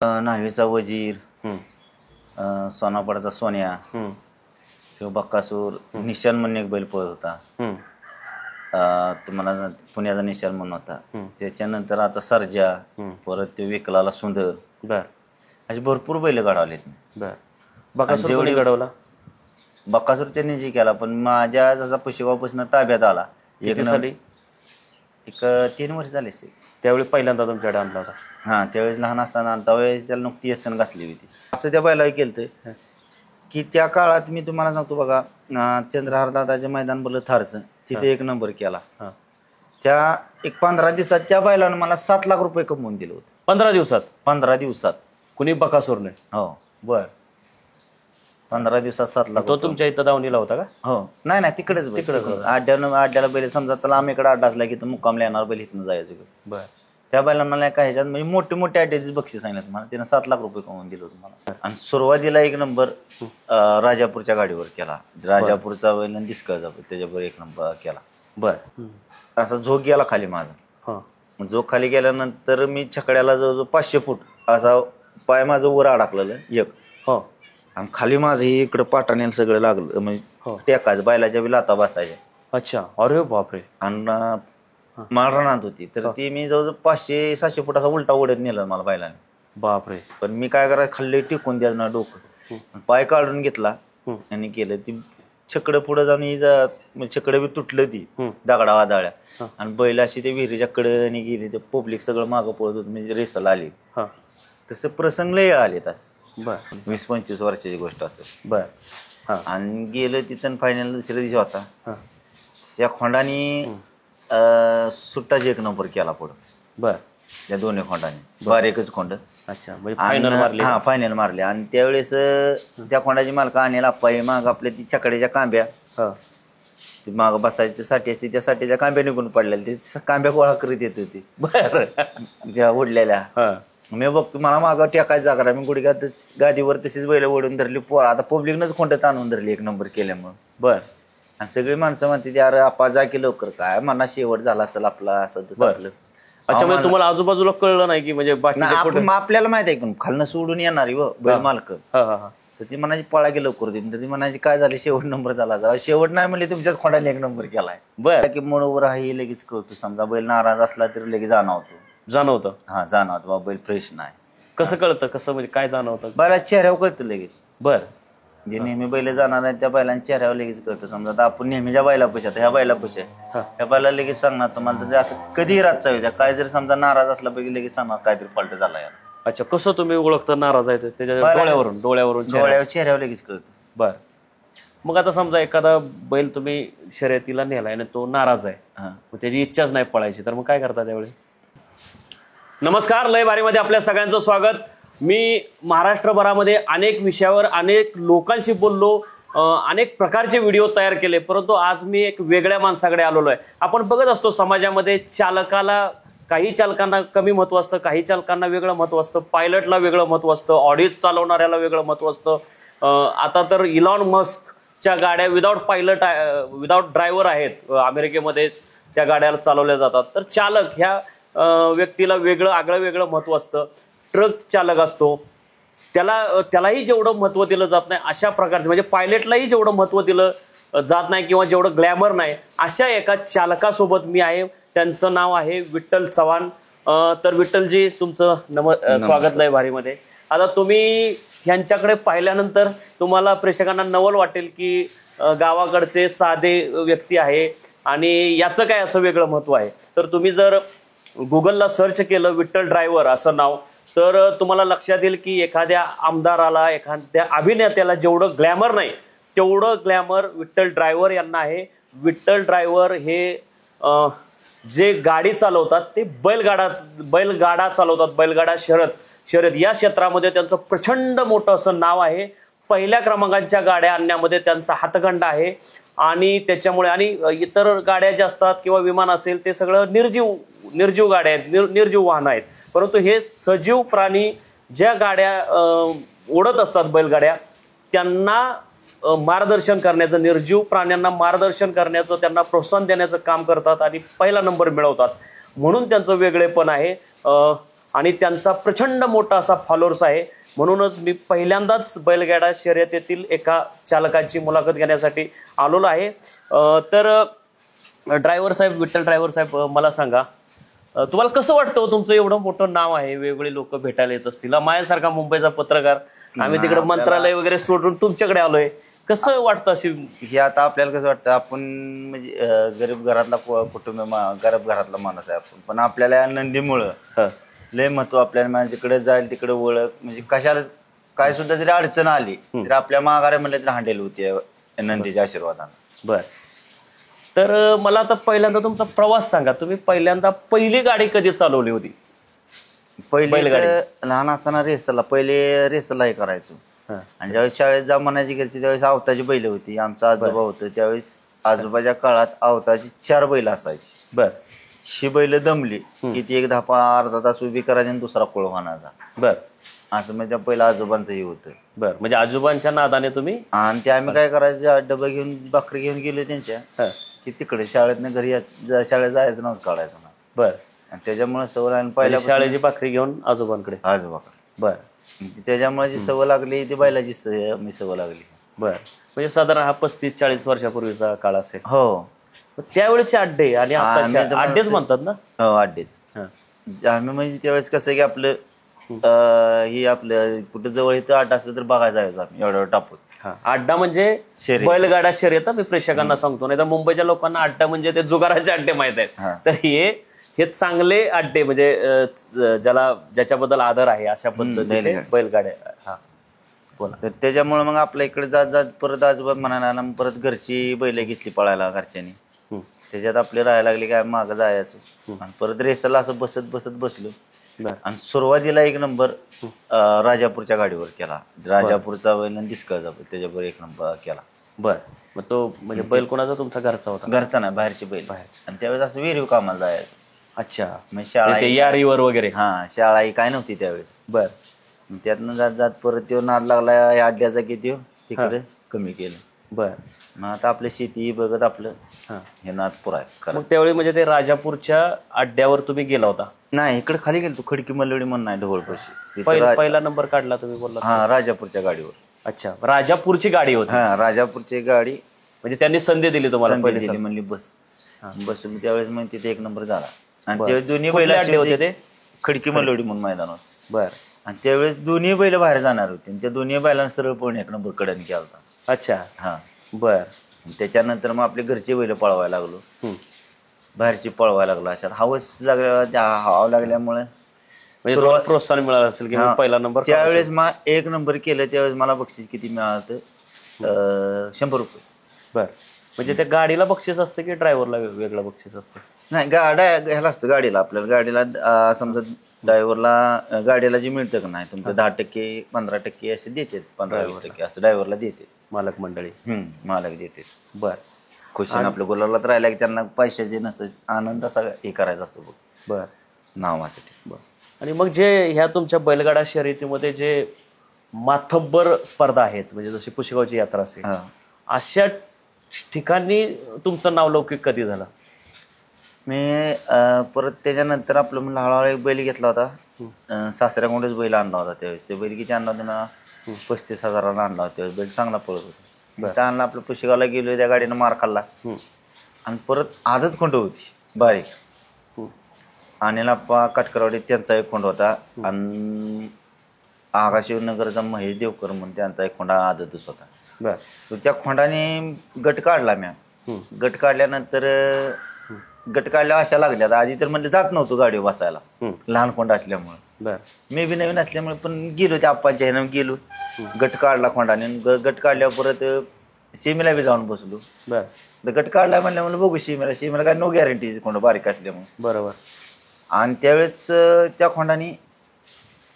न्हावीचा वजीर, सोनापडाचा सोन्या, किंवा बक्कासूर, निशान म्हणून एक बैल पळत होता. तुम्हाला पुण्याचा निशान म्हणून होता. त्याच्यानंतर आता सर्जा, परत ते विकलाला सुंदर, असे भरपूर बैल घडवलेत. बकासूर घडवला. बक्कासूर त्यांनी जे केला, पण माझ्या जसा पुशेगावपासून ताब्यात आला एक 3 वर्ष झाले. त्यावेळी पहिल्यांदा तुमच्याकडे आणला होता. हा, त्यावेळेस लहान असताना त्यावेळेस त्याला नुकती यसन घातली होती. असं त्या बैलाला केलं की त्या काळात मी तुम्हाला सांगतो बघा, चंद्रहार दादाचे मैदान बोललं थारचं, तिथे 1 नंबर केला. त्या 15 दिवसात त्या बैलानं मला 7 लाख रुपये कमवून दिलं होतं. 15 दिवसात कुणी बकासूरने? हो. बर. 15 दिवसात 7 लाख. तो तुमच्या इथं दावणीला होता का? हो. नाही, तिकडेच आड्याला बैल समजा त्याला आम्ही इकडे अड्डा असला की तर मुक्कामला येणार बैल इथनं जायचं. बर. त्या बैला मला काय ह्याच्यात म्हणजे मोठे अड्ड्याची बक्षीस सांगितलं मला. त्यानं 7 लाख रुपये कमवून दिलं होतं मला. आणि सुरुवातीला 1 नंबर राजापूरच्या गाडीवर केला. राजापूरचा बैल आणि दिसकळचा बैल त्याच्यावर 1 नंबर केला. बर. असा झोक गेला खाली माझा. झोक खाली गेल्यानंतर मी छकड्याला जवळजवळ 500 फूट असा पाय माझं वर अडकलेलं एक. आणि खाली माझं इकडं पाटाने सगळं लागलं, म्हणजे टेकायचं, बैलाच्या बी लाता बसायच्या. अच्छा. अरे बापरे. आणि माळ रानात होती, तर ती मी जवळजवळ 500-700 फूट असा उलटा ओढत नेलं मला बैलाने. बापरे. पण मी काय करायचं, खाल्ले टिकून द्यायचं ना डोकं, पाय काढून घेतला आणि केलं. ती छकडं पुढे जाऊन छकडं बी तुटलं, ती दगडा वादळ्या, आणि बैल अशी ते विहिरीच्या कडेने गेली. ते पब्लिक सगळं मागं पळत होतं, म्हणजे रेसाला आली. तसं प्रसंग लय आले तास. 20-25 वर्षाची गोष्ट असेल. बर. आणि गेलं तिथं फायनल दुसऱ्या दिवशी होता. त्या खोंडाने सुट्टाची 1 नंबर केला पुढं. बर. त्या दोन्ही खोंडाने बारीकच खोंड. अच्छा. फायनल मारली. हा, फायनल मारले. आणि त्यावेळेस त्या खोंडाची मालका आणेल आप्पाई माग आपल्या ती छकड्याच्या कांब्या माग बसायची साठी असते, त्या साठीच्या कांब्या निघून पडलेल्या, ते कांब्या गोळा करीत येत होती त्या उडलेल्या. मी बघतो मला मागं टेकायचं जागा, मी गुडघ्यात गादीवर तशीच बैल ओढून धरली. आता पब्लिकनंच खोंड आणून धरली 1 नंबर केल्यामुळं. बर. आणि सगळी माणसं म्हणते अरे आपा जा की लवकर, काय मना शेवट झाला असेल आपला, असं तसं. अच्छा. म्हणजे तुम्हाला आजूबाजूला कळलं नाही की म्हणजे आपल्याला माहित आहे पण खालनं सोडून येणारी बैल मालक, तर ती म्हणायची पळा की लवकर दे, तर ती म्हणायची काय झालं शेवट नंबर झाला. शेवट नाही म्हणले तुमच्याच खोंडाने 1 नंबर केलाय. बरं. की मनोवर आहे लगेच कळतो. समजा बैल नाराज असला तरी लगेच जाणवतं. हा, जाणवतं बाबा बैल फ्रेश नाही. कसं कळतं? कसं म्हणजे काय जाणवतं? बैला चेहऱ्यावर कळतं लगेच. बर. जे नेहमी बैल जाणार आहे त्या बैलांच्या चेहऱ्यावर लगेच कळतं. समजा आता आपण नेहमीच्या बैला पैसे, ह्या बैला पैसे, ह्या बैला लगेच सांगणार तुम्हाला. असं कधीही रातचा वेळ काय जरी समजा नाराज असला पैकी लगेच सांगणार काहीतरी फॉल्ट झाला यार. अच्छा. कसं तुम्ही ओळखता नाराज आहे? त्याच्या डोळ्यावरून चेहऱ्यावर लगेच कळतं. बर. मग आता समजा एखादा बैल तुम्ही शर्यतीला नेलाय आणि तो नाराज आहे, मग त्याची इच्छाच नाही पळायची, तर मग काय करता त्यावेळी? नमस्कार, लय भारीमध्ये आपल्या सगळ्यांचं स्वागत. मी महाराष्ट्रभरामध्ये अनेक विषयावर अनेक लोकांशी बोललो, अनेक प्रकारचे व्हिडिओ तयार केले, परंतु आज मी एक वेगळ्या माणसाकडे आलेलो आहे. आपण बघत असतो समाजामध्ये चालकाला, काही चालकांना कमी महत्व असतं, काही चालकांना वेगळं महत्व असतं, पायलटला वेगळं महत्व असतं, ऑडीज चालवणाऱ्याला वेगळं महत्व असतं. आता तर इलॉन मस्कच्या गाड्या विदाऊट पायलट, विदाऊट ड्रायव्हर आहेत अमेरिकेमध्ये, त्या गाड्या चालवल्या जातात. तर चालक ह्या व्यक्तीला आगळं वेगळं महत्व असतं. ट्रक चालक असतो, त्यालाही जेवढं महत्व दिलं जात नाही अशा प्रकारचे, म्हणजे पायलटलाही जेवढं महत्व दिलं जात नाही किंवा जेवढं ग्लॅमर नाही, अशा एका चालकासोबत मी आहे. त्यांचं नाव आहे विठ्ठल चव्हाण. तर विठ्ठलजी, तुमचं स्वागत लय भारीमध्ये. आता तुम्ही ह्यांच्याकडे पाहिल्यानंतर तुम्हाला प्रेक्षकांना नवल वाटेल की गावाकडचे साधे व्यक्ती आहे आणि याचं काय असं वेगळं महत्व आहे. तर तुम्ही जर गुगलला सर्च केलं विठ्ठल ड्रायव्हर असं नाव, तर तुम्हाला लक्षात येईल की एखाद्या आमदाराला, एखाद्या अभिनेत्याला जेवढं ग्लॅमर नाही तेवढं ग्लॅमर विठ्ठल ड्रायव्हर यांना आहे. विठ्ठल ड्रायव्हर हे जे गाडी चालवतात ते बैलगाडा चालवतात, बैलगाडा शर्यत या क्षेत्रामध्ये त्यांचं प्रचंड मोठं असं नाव आहे. पहिल्या क्रमांकाच्या गाड्या आणण्यामध्ये त्यांचा हातखंडा आहे. आणि त्याच्यामुळे, आणि इतर गाड्या ज्या असतात किंवा विमान असेल ते सगळं निर्जीव गाड्या आहेत, निर्जीव वाहनं आहेत. परंतु हे सजीव प्राणी ज्या गाड्या ओढत असतात, बैलगाड्या, त्यांना मार्गदर्शन करण्याचं, निर्जीव प्राण्यांना मार्गदर्शन करण्याचं, त्यांना प्रोत्साहन देण्याचं काम करतात आणि पहिला नंबर मिळवतात. म्हणून त्यांचं वेगळेपण आहे. आणि त्यांचा प्रचंड मोठा असा फॉलोअर्स आहे. म्हणूनच मी पहिल्यांदाच बैलगाडा शर्यतीतील एका चालकाची मुलाखत घेण्यासाठी आलेलो आहे. तर ड्रायव्हर साहेब, विठ्ठल ड्रायव्हर साहेब, मला सांगा, तुम्हाला कसं वाटतं तुमचं एवढं मोठं नाव आहे, वेगवेगळे लोक भेटायला येत असतील, माझ्यासारखा मुंबईचा पत्रकार, आम्ही तिकडे मंत्रालय वगैरे सोडून तुमच्याकडे आलोय, कसं वाटतं? अशी हे आता आपल्याला कसं वाटतं, आपण म्हणजे गरीब घरातला गरीब घरातला माणूस आहे आपण, पण आपल्याला या नंदीमुळं लय महत्व आपल्याला, म्हणजे तिकडे जाईल तिकडे ओळख, म्हणजे कशाला काय सुद्धा जरी अडचण आली तर आपल्या माघारे म्हणलं तरी हांडेल होती नंदीच्या आशीर्वादानं. बर. तर मला आता पहिल्यांदा तुमचा प्रवास सांगा. तुम्ही पहिल्यांदा पहिली गाडी कधी चालवली होती? पहिले लहान असताना पहिले रेसला हे करायचो, आणि ज्यावेळेस शाळेत जा म्हणायची घरची त्यावेळेस आवताची बैल होती. आमचा आजोबा होतं त्यावेळेस, आजोबाच्या काळात आवताची 4 बैल असायची. बर. ही बैल दमली की ती एक अर्धा तास उभी करायची आणि दुसरा कोळ म्हणायचा. बर. असं म्हणजे पहिलं आजोबांचं हे होतं. बर. म्हणजे आजोबांच्या नादाने तुम्ही, आणि ते आम्ही काय करायचं, डबा घेऊन भाकरी घेऊन गेलो त्यांच्या की तिकडे शाळेतनं घरी शाळेत जायचं नव्हतं, काढायचं ना. बर. आणि त्याच्यामुळे सवय लागली पहिल्या शाळेची भाकरी घेऊन आजोबांकडे. आजोबा. बर. त्याच्यामुळे जी सवय लागली ती बैलाची सवय लागली. बर. म्हणजे साधारण हा 35-40 वर्षापूर्वीचा काळ असेल. हो. त्यावेळेचे अड्डे आणि आताचे अड्डेच म्हणतात ना? हो, अड्डेच. आम्ही म्हणजे त्यावेळेस कसं की आपलं हे आपलं कुठं जवळ इथं अड्डा असलं तर बघायला जायचो आम्ही एवढं टापून. अड्डा म्हणजे बैलगाडा शर्यत. मी प्रेक्षकांना सांगतो, नाही तर मुंबईच्या लोकांना अड्डा म्हणजे ते जुगाराचे अड्डे माहित आहेत. तर हे चांगले अड्डे, म्हणजे ज्याच्याबद्दल आदर आहे अशा पद्धतीने बैलगाड्या. हा, बोला. तर त्याच्यामुळे मग आपल्या इकडे जात जात परत आजोबा म्हणाला, परत घरची बैल घेतली पळायला घरच्यांनी. त्याच्यात आपले राहायला लागले काय मागं जायचं, आणि परत रेसला असं बसत बसत बसलो. आणि सुरुवातीला 1 नंबर राजापूरच्या गाडीवर केला. राजापूरचा बैल आणि दिसकळचा बैल, त्याच्यावर 1 नंबर केला. बर. मग तो म्हणजे बैल कोणाचा? तुमचा घरचा होता? घरचा नाही, बाहेरची बैल. आणि त्यावेळेस असं विहिरीव कामाला जायचं. अच्छा. मग शाळा यारीवर वगैरे? हा, शाळा ही काय नव्हती त्यावेळेस. बर. त्यातनं जात जात परत तो नाद लागला या अड्ड्याचा की तो तिकडे कमी केलं. बर. मग आता आपलं शेती बघत आपलं हे नाद पुराय. मग त्यावेळी म्हणजे ते राजापूरच्या अड्ड्यावर तुम्ही गेला होता? नाही, इकडे खाली गेलो तू, खडकी मल्लवडी म्हणून नाही, ढवळपाशी. पहिला नंबर काढला तुम्ही, बोलला? हा, राजापूरच्या गाडीवर. अच्छा, राजापूरची गाडी होती? हा, राजापूरची गाडी. म्हणजे त्यांनी संधी दिली तुम्हाला? दिली, म्हणली बस. बसून त्यावेळेस मग तिथे 1 नंबर झाला. आणि त्यावेळेस दोन्ही बैल होते ते खडकी मल्लवडी म्हणून मैदान होतं. बर. आणि त्यावेळेस दोन्ही बैल बाहेर जाणार होते, आणि त्या दोन्ही बैलांना सरळ पळून 1 नंबर कड्याने केला होता. अच्छा. हा. बर. त्याच्यानंतर मग आपले घरचे बैल पळवायला लागलो, बाहेरची पळवायला लागलो. अशात हवस हवा लागल्यामुळे प्रोत्साहन मिळालं असेल की पहिला नंबर. त्यावेळेस मग 1 नंबर केलं, त्यावेळेस मला बक्षीस किती मिळालं? 100 रुपये. बर. म्हणजे त्या गाडीला बक्षीस असतं की ड्रायव्हरला वेगळं बक्षीस असतं? नाही, गाड्या घ्यायला असतं गाडीला. आपल्याला गाडीला समजा ड्रायव्हरला गाडीला जे मिळतं का नाही, तुमचं 10%, 15% असे देतात, 15-20% असं ड्रायव्हरला देते मालक मंडळी. मालक देते. बर. खुशीनं आपल्या गुलालात राहिला की त्यांना पैशाचे नसतं, आनंद असा हे करायचा असतो बघ, बर, नावासाठी. बर. आणि मग जे ह्या तुमच्या बैलगाडा शर्यतीमध्ये जे माथब्बर स्पर्धा आहेत, म्हणजे जशी पुशेगावची यात्रा असेल, अशा ठिकाणी तुमचं नावलौकिक कधी झालं? मी परत त्याच्यानंतर आपलं म्हणलं हळूहळू एक बैल घेतला होता, सासऱ्याकडूनच बैल आणला होता. त्यावेळेस ते बैल किती आणला होता ना, 35,000ला आणला होता. त्यावेळेस बैल चांगला पळत होता. त्या आणला, आपलं पुशेगावला गेलो, त्या गाडीनं मार खाल्ला. आणि परत आदत खोंड होती बारीक, अनिल आप्पा काटकरवाडी त्यांचा एक खोंड होता, आणि आगाशिवनगरचा महेश देवकर म्हणून त्यांचा एक खोंडा आदतच होता. तो त्या खोंडाने गट काढला म्या. गट काढल्यानंतर गट काढल्या अशा लागल्या, आधी तर म्हणजे जात नव्हतो गाडीवर बसायला, लहान खोंड असल्यामुळे. मी बी नवीन असल्यामुळे पण गेलो, त्या आप्पांच्या ह्यानं गेलो, गट काढला खोंडाने. गट काढल्यावर परत सीमेला बी जाऊन बसलो. गट काढला म्हणल्या म्हणलं बघू सीमेला काय नो गॅरंटी, खोंड बारीक असल्यामुळे. बरोबर. आणि त्यावेळेस त्या खोंडाने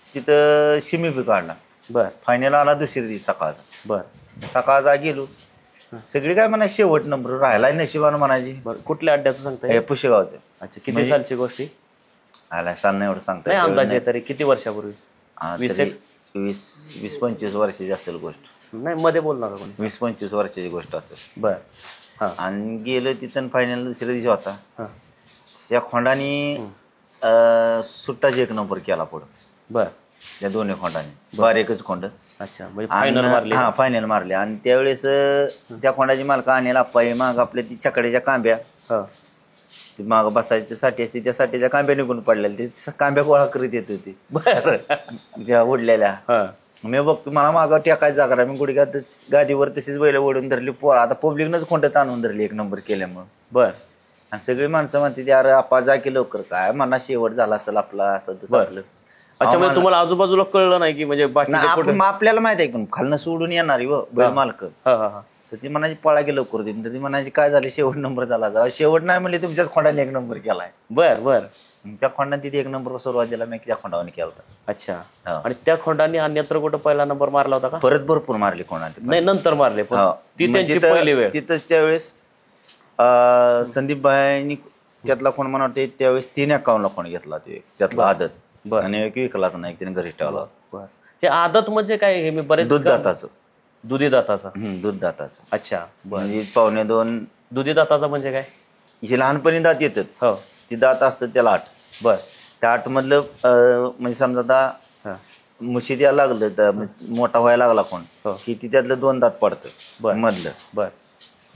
तिथं शिमी बी काढला. फायनल आला दुसरी दिवस सकाळचा. सकाळचा गेलो, सगळी काय म्हणा शेवट नंबर राहिला नशिबानं म्हणायची. कुठल्या अड्ड्याचं सांगताय? पुशेगावचं. अच्छा, किती सालची गोष्टी? आला सांग एवढं सांगता अंदाजे, तरी किती वर्षापूर्वी? 20-25 वर्षाची असेल गोष्ट. नाही, मध्ये बोलणार 20-25 वर्षाची गोष्ट असेल. बर. आणि गेलं तिथं फायनल दुसऱ्या दिवशी होता. त्या खोंडाने सुट्टाच एक नंबर केला पुढं बर. त्या दोन्ही खोंडाने बारीकच खोंड. अच्छा, म्हणजे फायनल मारली. हा फायनल मारले. आणि त्यावेळेस त्या खोंडाची मालका आणेल आप्पाई माग आपल्या ती छकड्याच्या कांब्या ती माग बसायची साठी असते त्या साठीच्या कांब्या निघून पडलेल्या ते कांब्या गोळा करीत येत होती बर. त्या उडलेल्या. मी बघतो मला मागं टेकायची जागा मी गुडघ्यात गादीवर तशीच बैल ओढून धरली. आता पब्लिकनच खोंड आणून धरली एक नंबर केल्यामुळं. बर. आणि सगळी माणसं म्हणते अरे आपा जा की लवकर काय मना शेवट झाला असेल आपला असं तसं. अच्छा, म्हणजे तुम्हाला आजूबाजूला कळलं नाही की म्हणजे आपल्याला माहित आहे पण खालनं सोडून येणारी बैल मालक तर ती म्हणायची पळा की लवकर देईन. तर ती म्हणायची काय झाली शेवट नंबर झाला. शेवट नाही म्हणले तुमच्याच खोंडाने एक नंबर केलाय. बर बर. त्या खोंडाने तिथे एक नंबर सुरुवातीला मी त्या खोंडाने केला होता. अच्छा. आणि त्या खोंडाने अन्यत्र कुठं पहिला नंबर मारला होता का? परत भरपूर मारले खोंडाने. नाही नंतर मारले ती त्यांची पहिली वेळ. तिथंच त्यावेळेस संदीप भाईंनी त्यातला खोंड मला वाटते त्यावेळेस 351 खोंड घेतला त्यातला आदत आणि एक विकलाच नाही त्याने घरी ठेवला. हे आदत म्हणजे काय? हे मी बरेच दूध दाताचं. दुधी दाताचा. दूध दाताचं. अच्छा. म्हणजे 2.25 दुधी दाताचा म्हणजे काय? जे लहानपणी दात येतात ती दात असतात त्याला 8. बर. त्या 8 मधलं म्हणजे समजा आता म्हशी द्यायला लागलं तर मोठा व्हायला लागला कोण की ती त्यातलं 2 दात पडतं मधलं. बर.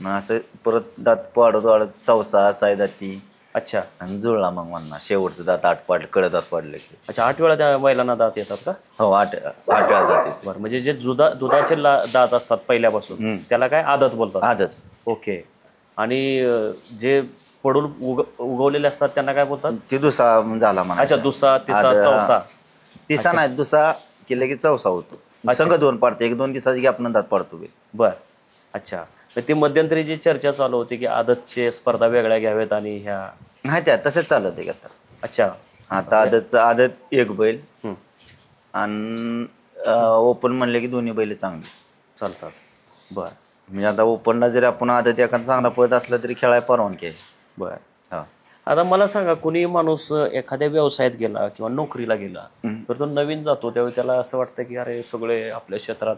मग असं परत दात पाडत वाढत 4 6 दाती. अच्छा. आणि जुळला मग म्हणणार शेवटचं दात 8 पाडलं कडे दात पाडले की. अच्छा, 8 वेळा त्या बैलांना दात येतात का? हो 8 वेळा दात येतात. बरं, म्हणजे जे दुधाचे दात असतात पहिल्यापासून त्याला काय आदत बोलतात? आदत. ओके. आणि जे पडून उगवलेले असतात त्यांना काय बोलतात? ते दुसा झाला म्हणा. अच्छा, दुसा तिसा चौसा. तिसा नाही दुसा केलं की चौसा होतो. संघ 2 पाडते 1-2 दिवसाची गॅप दात पाडतो. बर. अच्छा. ती मध्यंतरी जी चर्चा चालू होती की आदतचे स्पर्धा वेगळ्या घ्याव्यात आणि ह्या नाही त्या तसंच चालू होते आता. अच्छा. आता आदत एक बैल आणि ओपन म्हणले की दोन्ही बैल चांगली चालतात. बर. म्हणजे आता ओपनला जरी आपण आदत एखादा चांगला पळत असला तरी खेळायला परवानगी आहे. बर. आता मला सांगा, कोणी माणूस एखाद्या व्यवसायात गेला किंवा नोकरीला गेला तर तो नवीन जातो त्यावेळी त्याला असं वाटतं की अरे सगळे आपल्या क्षेत्रात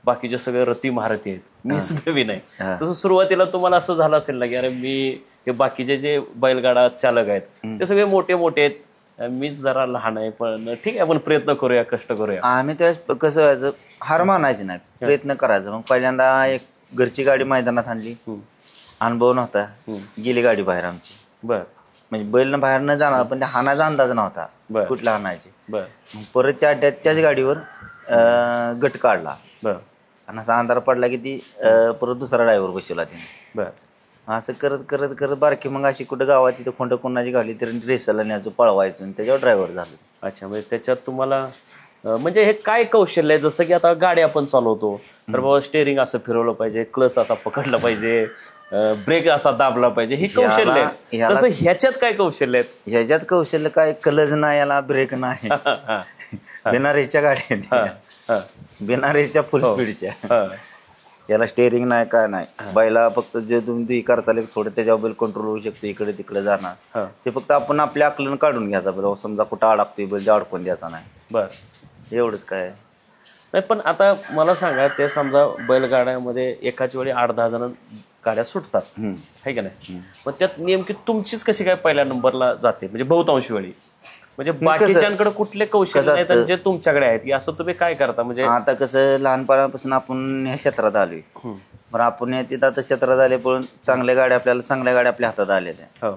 बाकीचे सगळे रती महारथी आहेत, मीच नवीन आहे. तसं सुरुवातीला तुम्हाला असं झालं असेल ना की अरे मी हे बाकीचे जे बैलगाडा चालक आहेत ते सगळे मोठे मोठे आहेत, मीच जरा लहान आहे, पण ठीक आहे आपण प्रयत्न करूया, कष्ट करूया. आम्ही त्यावेळेस कसं व्हायचं हार मानायची नाही, प्रयत्न करायचं. मग पहिल्यांदा एक घरची गाडी मैदानात आणली, अनुभव नव्हता, गेली गाडी बाहेर आमची. बर. म्हणजे बैल बाहेर न जाणार पण त्या हाणाचा अंदाज नव्हता कुठला हाणायची. बर. परतच्या अड्ड्यात त्याच गाडीवर गट काढला. बर. आणि असा अंधार पडला की ती परत दुसरा ड्रायव्हर बसवला तिने. बर. असं करत करत करत बारकी मग अशी कुठं गावात तिथं खोंड कोणाची गाडी तरी रेसला न्यायचो, पळवायचो आणि त्याच्यावर ड्रायव्हर झालो. अच्छा, म्हणजे त्याच्यात तुम्हाला म्हणजे हे काय कौशल्य आहे? जसं की आता गाडी आपण चालवतो तर बाबा स्टेअरिंग असं फिरवलं पाहिजे, क्लच असा पकडला पाहिजे, ब्रेक असा दाबला पाहिजे, हे कौशल्य आहे. तसं ह्याच्यात काय कौशल्य आहेत? ह्याच्यात कौशल्य काय, क्लच नाही याला, ब्रेक नाही, बिना रेसच्या गाड्या, बिना रेसच्या फुल स्पीडच्या, याला स्टेअरिंग नाही काय नाही. बैला फक्त जे तुम्ही करता थोडं त्याच्यावर बैल कंट्रोल होऊ शकतो, इकडे तिकडे जाणार, ते फक्त आपण आपल्या अकलन काढून घ्यायचा. बैल समजा कुठं अडकतोय बैल अडकून द्यायचा नाही. बर. एवढंच काय नाही. पण आता मला सांगा, ते समजा बैलगाड्यामध्ये एकाच वेळी 8-10 जण गाड्या सुटतात, आहे का नाही? पण त्यात नेमकी तुमचीच कशी काय पहिल्या नंबरला जाते? म्हणजे बहुतांश वेळी म्हणजे बाकीच्यांकडे कुठले कौशल्य आहेत जे तुमच्याकडे आहेत, की असं तुम्ही काय करता? म्हणजे आता कसं लहानपणापासून आपण ह्या क्षेत्रात आलोय, पण आपण तिथं आता क्षेत्रात आले पण चांगल्या गाड्या आपल्या हातात आल्या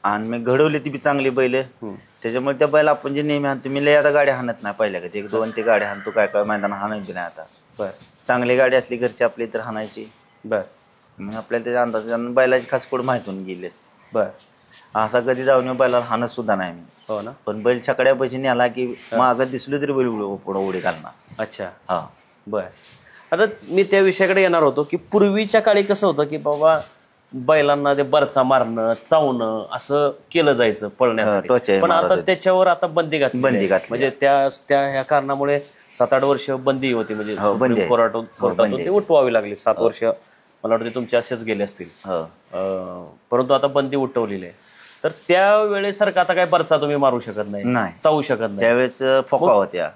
आणि मी घडवली ती बी चांगली बैल. त्याच्यामुळे त्या बैल आपण जे नेहमी आणतो, मी लय आता गाड्या हाणत नाही, पहिल्या कधी 1-2 ते गाड्या हाणतो, काय काय मैदानात हाणायची नाही आता. बर. चांगली गाडी असली घरची आपली तर हाणायची. बर. मग आपल्याला त्याचा अंदाज बैलाची खास कोड माहितून गेली असते. बर. असा कधी जाऊन बैलाला हाणत सुद्धा नाही मी. हो ना. पण बैल छकड्या पैसे नेला की मागं दिसलो तरी बैल पुढं उडी घालणार. अच्छा. हा. बर. आता मी त्या विषयाकडे येणार होतो की पूर्वीच्या काळी कसं होतं की बाबा बैलांना ते बरचा मारणं, चावणं असं केलं जायचं पळण्यासाठी, पण आता त्याच्यावर आता बंदी घातली. म्हणजे त्या ह्या कारणामुळे 7-8 वर्ष बंदी होती, म्हणजे कोर्टातून ते उठवावी लागली. 7 वर्ष मला वाटतं तुमचे असेच गेले असतील, परंतु आता बंदी उठवलेली आहे. तर त्या वेळेसारखं आता काय बरचा तुम्ही मारू शकत नाही, चावू शकत नाही. त्यावेळेस फोका होत्या.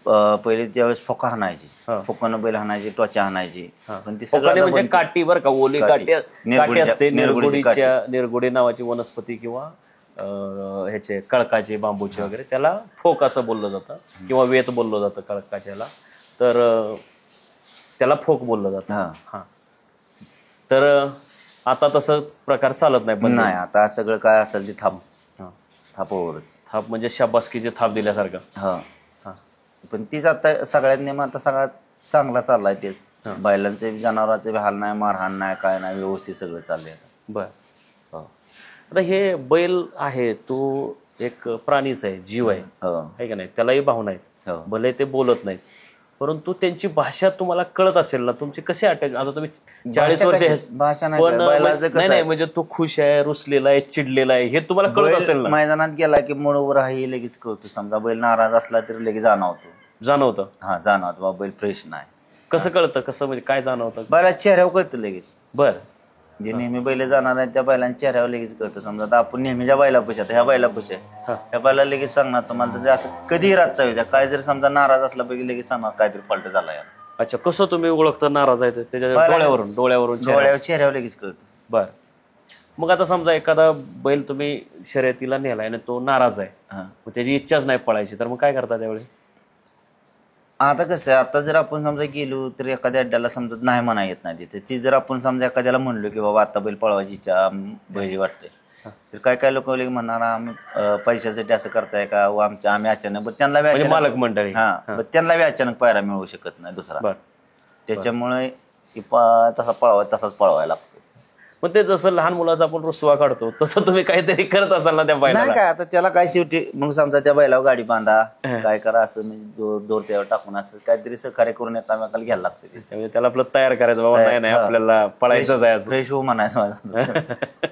पहिले त्यावेळेस फोका हाणायची, फोकानं बैल हाणायची, त्वचा हाणायची. पण ती सगळं म्हणजे काठी बरं का, ओली काठी असते, निरगुडी नावाची वनस्पती किंवा ह्याचे कळकाचे बांबूचे वगैरे, त्याला फोक असं बोललं जातं किंवा वेत बोललं जातं कळकाच्याला. तर त्याला फोक बोललं जातं. हां. तर आता तसंच प्रकार चालत नाही. पण नाही, आता सगळं काय असेल ते थापावरच. थाप म्हणजे शाबासकीचे थाप दिल्यासारखं. हा. हां. पण तीच आता सगळ्यात नेम आता सगळ्यात चांगला चाललाय तेच. बैलांचे जनावरांचे हाल नाही, मारहाण नाही, काय नाही, व्यवस्थित सगळं चाललंय आता. बर. आता हे बैल आहे, तो एक प्राणीच आहे, जीव आहे का नाही, त्यालाही भावना आहेत. भले ते बोलत नाहीत, परंतु त्यांची भाषा तुम्हाला कळत असेल ना. तुमची कशी अटक, आता तुम्ही 40 वर्ष भाषा पण नाही म्हणजे तो खुश आहे, रुसलेला आहे, चिडलेला आहे, हे तुम्हाला कळत असेल ना. मैदानात गेला की मनोवर आहे लगेच कळतो. समजा बैल नाराज असला तरी लगेच जाणवतं. हा, जाणवतो बाबा बैल फ्रेश नाही. कसं कळतं, कसं म्हणजे काय जाणवतं? बैला चेहऱ्यावर कळतं लगेच. बर. जे नेहमी बैल जाणार आहेत त्या बैलांच्या चेहऱ्यावर लगेच कळतं. समजा आता आपण नेहमीच्या बैला पुशा, ह्या बैला पुशा, ह्या बैला लगेच सांगणार तुम्हाला. तर असं कधीही रातचा वेळा काय जरी समजा नाराज असला पैकी लगेच सांगणार काहीतरी फॉल्ट झाला यार. अच्छा, कसं तुम्ही ओळखता नाराज आहे? त्याच्या डोळ्यावरून चेहऱ्यावर लगेच कळतं. बर. मग आता समजा एखादा बैल तुम्ही शर्यतीला नेलाय आणि तो नाराज आहे, मग त्याची इच्छाच नाही पळायची, तर मग काय करता त्यावेळी? आता कसं आहे, आता जर आपण समजा गेलो तर एखाद्या अड्ड्याला समजत नाही म्हणा येत नाही तिथे, ती जर आपण समजा एखाद्याला म्हणलो की बाबा आता बैल पळवायची इच्छा बैल वाटते, तर काय काय लोक म्हणणार आम्ही पैशासाठी असं करताय का, आम्ही अचानक त्यांना मालक मंडळी त्यांना अचानक पायरा मिळवू शकत नाही दुसरा. त्याच्यामुळे तसाच पळवायला लागतो. मग ते जसं लहान मुलाचा आपण रुसवा काढतो तसं तुम्ही काहीतरी करत असाल ना त्या बैलाला? काय आता त्याला काय शेवटी मग समजा त्या बैलावर गाडी बांधा, काय करा, असं म्हणजे दोर त्यावर टाकून असं काहीतरी सहकार्य करून एकामेकाला घ्यायला लागतं. म्हणजे त्याला आपलं तयार करायचं, बाबा नाही आपल्याला पळायचंच आहे, फ्रेश हो म्हणायचं माझा.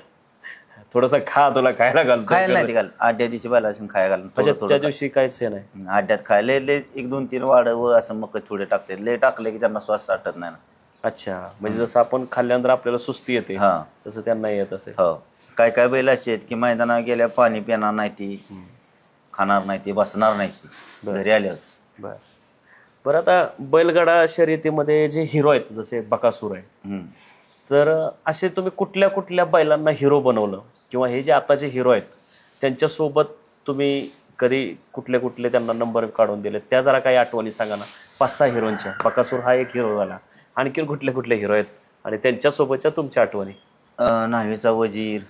थोडस खा, तुला खायला घालतो. खायला नाही घाल, आड्या दिवशी बैला खायला घालून. त्या दिवशी काहीच हे नाही आड्यात खायला 1-2-3 वाढ व असं मग थोडे टाकतात. लय टाकले की त्यांना श्वास वाटत नाही ना. अच्छा, म्हणजे जसं आपण खाल्ल्यानंतर आपल्याला सुस्ती येते तसं त्यांना येत असेल. हो. काय काय बैल असे आहेत की मैदानावर गेल्या पाणी पिणार नाही ती, खाणार नाही ती, बसणार नाही ती, घरी आल्यावर. बरं. आता बैलगाडा शर्यतीमध्ये जे हिरो आहेत, जसे बकासूर आहे, तर असे तुम्ही कुठल्या कुठल्या बैलांना हिरो बनवलं, किंवा हे जे आता जे हिरो आहेत त्यांच्यासोबत तुम्ही कधी कुठले कुठले त्यांना नंबर काढून दिले, त्या जरा काही आठवणी सांगा ना. 5-6 हिरोंच्या. बकासूर हा एक हिरो झाला, आणखी कुठले कुठले हिरो आहेत आणि त्यांच्यासोबतच्या तुमच्या आठवणी? न्हावीचा वजीर,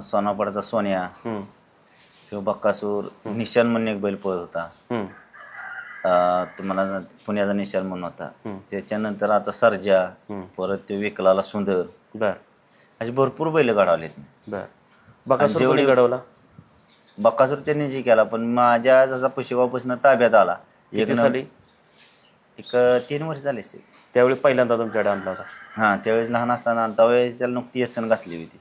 सोनापडाचा सोन्या, किंवा बक्कासूर, निशान म्हणून एक बैल पळत होता, तुम्हाला पुण्याचा निशान म्हणून होता. त्याच्यानंतर आता सर्जा, परत ते विकलाला सुंदर, असे भरपूर बैल घडवलेत. बकासूर कोणी घडवला? बक्कासूर त्यांनी जे केला, पण माझ्या जसा पुशेगावपासून ताब्यात आला एक 3 वर्ष झाले. त्यावेळी पहिल्यांदा तुमच्याकडे आणला होता? हा, त्यावेळेस लहान असताना त्यावेळेस त्याला नुकती यसन घातली होती.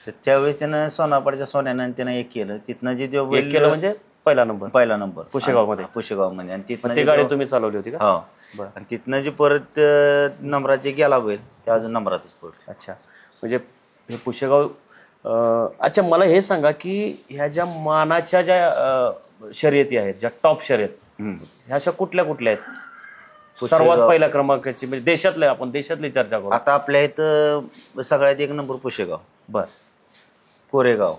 तर त्यावेळेस त्यानं सोनापडच्या सोन्यानं त्यानं एक केलं. तिथनं जे केलं म्हणजे पहिला नंबर पुशेगावमध्ये. आणि तिथनं ती गाडी तुम्ही चालवली होती का? हो. आणि तिथनं जे परत नंबराचे गेला बैल त्या अजून नंबरातच पडतो. अच्छा, म्हणजे हे पुशेगाव. अच्छा, मला हे सांगा की ह्या ज्या मानाच्या ज्या शर्यती आहेत, ज्या टॉप शर्यत, ह्या अशा कुठल्या कुठल्या आहेत? सर्वात पहिल्या क्रमांकाची म्हणजे देशातल्या, आपण देशातली चर्चा करू आता. आपल्या इथं सगळ्यात 1 नंबर पुशेगाव, कोरेगाव,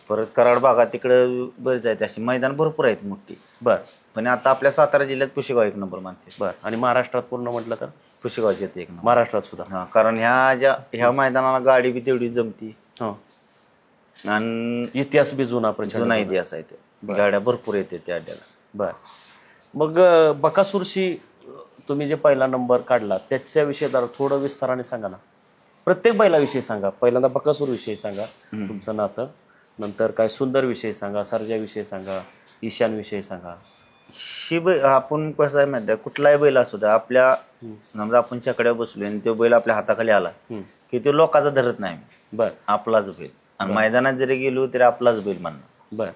परत कराड भागात तिकडं बरेच आहेत, अशी मैदान भरपूर आहेत मोठी. पण आता आपल्या सातारा जिल्ह्यात पुशेगाव 1 नंबर मानते. आणि महाराष्ट्रात पूर्ण म्हटलं तर पुशेगावचे 1 नंबर. महाराष्ट्रात सुद्धा? कारण ह्या मैदानाला गाडी बी तेवढी जमती आणि इतिहास बी जुना इतिहास आहे. गाड्या भरपूर येते त्या अड्ड्याला. मग बकासूरशी तुम्ही जे पहिला नंबर काढला त्याच्याविषयी थोडं विस्ताराने सांगा ना. प्रत्येक बैलाविषयी सांगा. पहिल्यांदा बकासूर विषयी सांगा तुमचं नातं, नंतर काय सुंदर विषयी सांगा, सर्जाविषयी सांगा, ईशान विषयी सांगा. आपण कसं आहे माहिती आहे, कुठलाही बैल असू द्या, आपल्या समजा आपण छकड्या बसलो आणि तो बैल आपल्या हाताखाली आला की तो लोकांचा धरत नाही, आपलाच बैल. आणि मैदानात जरी गेलो तरी आपलाच बैल म्हणणार.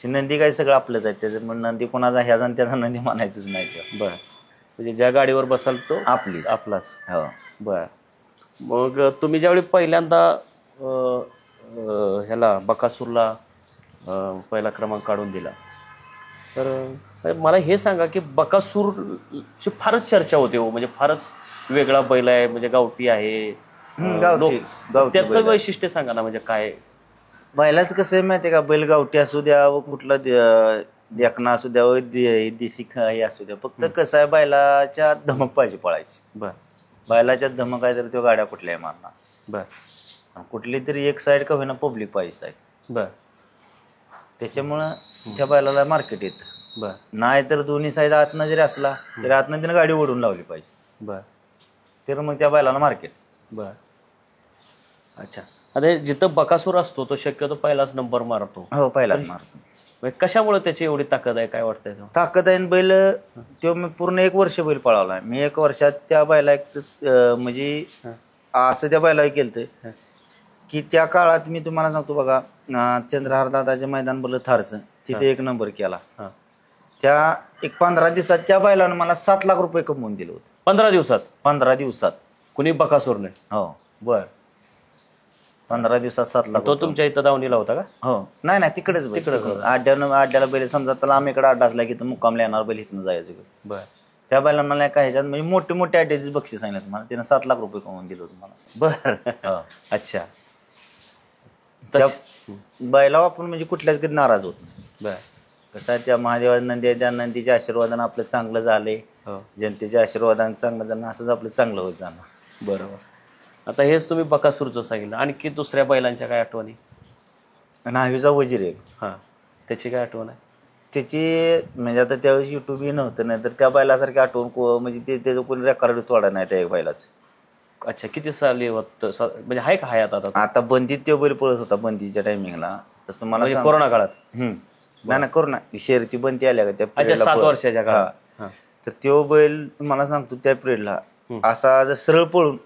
नंदी काय सगळं आपलंच आहे, त्याच्यामुळे नंदी कोणाचा ह्याचा त्याचा नंदी म्हणायचंच नाही. म्हणजे ज्या गाडीवर बसाल तो आपलाच. मग तुम्ही ज्यावेळी पहिल्यांदा ह्याला बकासूरला पहिला क्रमांक काढून दिला, तर मला हे सांगा की बकासूरची फारच चर्चा होते हो, म्हणजे फारच वेगळा बैल आहे, म्हणजे गावठी आहे, गावठी गावठी त्याचं बैल. वैशिष्ट्य सांगा ना, म्हणजे काय? बैलाचं कसं आहे माहितीये का, बैल गावठी असू द्या व कुठला देखणा असू द्या व देशी हे असू द्या, फक्त कसं आहे बैलाच्या धमक पाहिजे पळायची. बर बैलाच्या धमक आहे तर तो गाड्या कुठल्याही मारणार. बर आणि कुठली तरी एक साईड का होईना पब्लिक पाहिजे साईड, बर त्याच्यामुळं त्या बैलाला मार्केट येतं. बर नाही तर दोन्ही साईड आतनं जरी असला तरी आतनं तिने गाडी ओढून लावली पाहिजे, बर तर मग त्या बैलाला मार्केट. बर अच्छा. आता हे जिथं बकासूर असतो तो शक्यतो पहिलाच नंबर मारतो. हो, पहिलाच मारतो. म्हणजे कशामुळे त्याची एवढी ताकद आहे, काय वाटतंय तो? ताकद आहे. बैल तो मी पूर्ण 1 वर्ष बैल पळावला. मी 1 वर्षात त्या बैला म्हणजे असं त्या बैला केलं की त्या काळात मी तुम्हाला सांगतो बघा, चंद्रहार दादाचे मैदान बोललं थारचं, तिथे 1 नंबर केला. त्या 15 दिवसात त्या बैलानं मला 7 लाख रुपये कमवून दिले होते. 15 दिवसात? 15 दिवसात. कुणी बकासूरने? हो, बर. 15 दिवसात 7 लाख. तो तुमच्या इथं दावणीला होता का? हो, नाही तिकडेच तिकडे आड्याला बैल समजा त्याला आम्ही इकडे अड्डा असला की मुक्कामला येणार बैल इथनं जायचं. बर. त्या बैलांना मला काय ह्याच्यात म्हणजे मोठे अड्ड्याची बक्षीस सांगितलं तुम्हाला, त्यानं 7 लाख रुपये कमवून दिलं होतं मला. बर. अच्छा. त्या बैला आपण म्हणजे कुठल्याच कधी नाराज होत नाही. बर. कसं आहे, त्या महादेवा नंदी त्या नंदीच्या आशीर्वादानं आपलं चांगलं झालंय, जनतेच्या आशीर्वादानं चांगलं झालं, असंच आपलं चांगलं होत जाणार. बरोबर. आता हेच तुम्ही बकासूरचं सांगितलं, आणखी दुसऱ्या बैलांच्या काय आठवणी? न्हावीचा वजीर एक, हां, त्याची काय आठवण आहे? त्याची म्हणजे आता त्यावेळेस युट्यूबही नव्हतं, नाही तर त्या बैलासारखी आठवण म्हणजे त्याचं कोणी रेकॉर्ड तोडा नाही त्या एक बैलाचं. अच्छा, किती साली होतं म्हणजे आहे का हयात आता? आता बंदीत तो बैल पळत होता, बंदीच्या टायमिंगला. तर तुम्हाला म्हणजे कोरोना काळात? नाही कोरोना शर्यती बंदी आल्या का त्या अच्छा, 7 वर्षाच्या काळात. तर तो बैल तुम्हाला सांगतो त्या पिरियडला असा जर सरळ पळून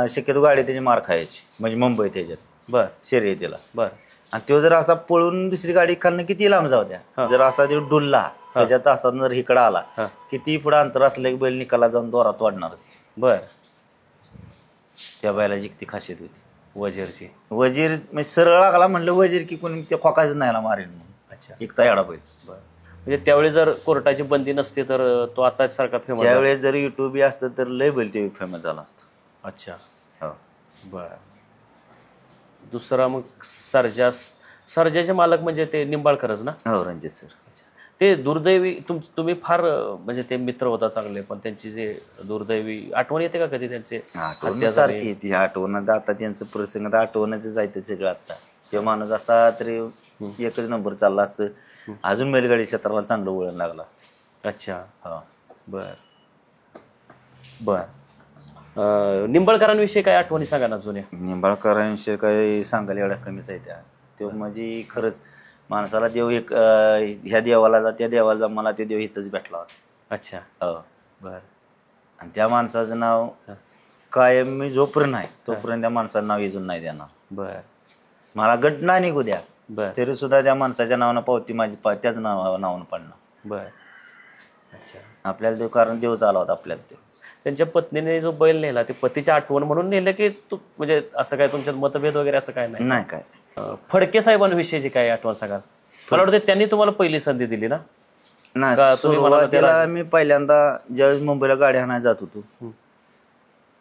शक्यतो गाडी त्याची मार खायची, म्हणजे मुंबईत त्याच्यात. बर. शर्यतीला. बर. आणि तो जर असा पळून दुसरी गाडी खालनं किती लांब जाऊ द्या, जर असा जो डुलला त्याच्यात असा जर इकडं आला, किती पुढे अंतर असलं की बैल निकाला जाऊन दोरात वाढणारच. बर. त्या बैलाची किती खासियत होती वजीरची. वजीर म्हणजे सरळ लागला म्हणलं वजीर की कोणी ते खोकायचं नाही मारेल म्हणून. अच्छा. एक तयाडा बैल. बर. म्हणजे त्यावेळी जर कोर्टाची बंदी नसते तर तो आताच सारखा फेमस. त्यावेळेस जर युट्यूब असतं तर लय बैल ते फेमस झाला असतं. अच्छा. हो. बर. दुसरा मग सर्जाचे मालक म्हणजे ते निंबाळकरच ना? हो, रणजित सर. ते दुर्दैवी तुम्ही फार म्हणजे ते मित्र होता चांगले, पण त्यांची जे दुर्दैवी आठवण येते का कधी त्यांचे? आठवण सारखी ती आठवण. आता त्यांचं प्रसंग तर आठवणच जायचं सगळं. आता ते माणूस असता तरी एकच नंबर चालला असतं, अजून बैलगाडी क्षेत्राला चांगलं वळण लागलं असतं. अच्छा. हो. बर बर. निंबाळकरांविषयी काय आठवणी सांगा ना जुन्या? निंबाळकरांविषयी काही सांगायला एवढ्या कमीच आहे. तो म्हणजे खरंच माणसाला देव एक ह्या देवाला जा त्या देवाला जा, मला ते देव इथंच भेटला होता. अच्छा. हो. बर. आणि त्या माणसाचं नाव कायम मी जोपर्यंत आहे तोपर्यंत त्या माणसाचं नाव इजून नाही देणार. बर. मला गट ना निघू द्या बर. तरी सुद्धा त्या माणसाच्या नावानं पावती माझी त्याच नावानं पडणार. बर. अच्छा. आपल्याला देव, कारण देव चालला होता आपल्याला. ते त्यांच्या पत्नीने जो बैल नेला ते पतीची आठवण म्हणून नेलं की म्हणजे असं काय तुमच्यात मतभेद वगैरे असं काय नाही? नाही काय. फडके साहेबांविषयीची काय आठवण सांगाल? मला वाटतं त्यांनी तुम्हाला पहिली संधी दिली ना? नाही, सुरुवातीला मी पहिल्यांदा ज्यावेळेस मुंबईला गाडी आणायला जात होतो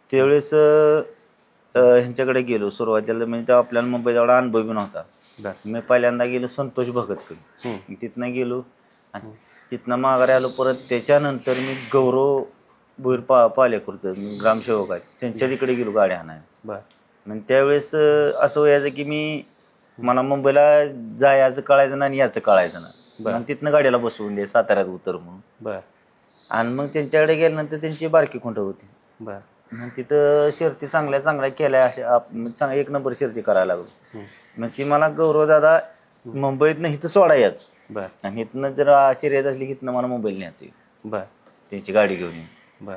त्यावेळेस ह्यांच्याकडे गेलो सुरुवातीला. म्हणजे तेव्हा आपल्याला मुंबईचा एवढा अनुभव बी नव्हता. मी पहिल्यांदा गेलो संतोष भगतकडे. तिथनं गेलो आणि तिथनं माघारी आलो परत. त्याच्यानंतर मी गौरव भोईर पालेकरचं ग्रामसेवक आहे त्यांच्या तिकडे गेलो गाडी आणायला. मग त्यावेळेस असं व्हायचं की मला मुंबईला जायचं कळायचं नाही आणि याचं कळायचं नाही. मग तिथनं गाडीला बसवून दे साताऱ्यात उतर म्हणून. आणि मग त्यांच्याकडे गेल्यानंतर त्यांची बारकी खुंट होती. मग तिथं शर्ती चांगल्या केल्या, अशा 1 नंबर शर्ती करायला लागलो. मग ती मला गौरव दादा मुंबईतनं इथं सोडायच आणि इथनं जर शर्यत असली की इथनं मला मुंबईला न्यायचं त्यांची गाडी घेऊन येऊन.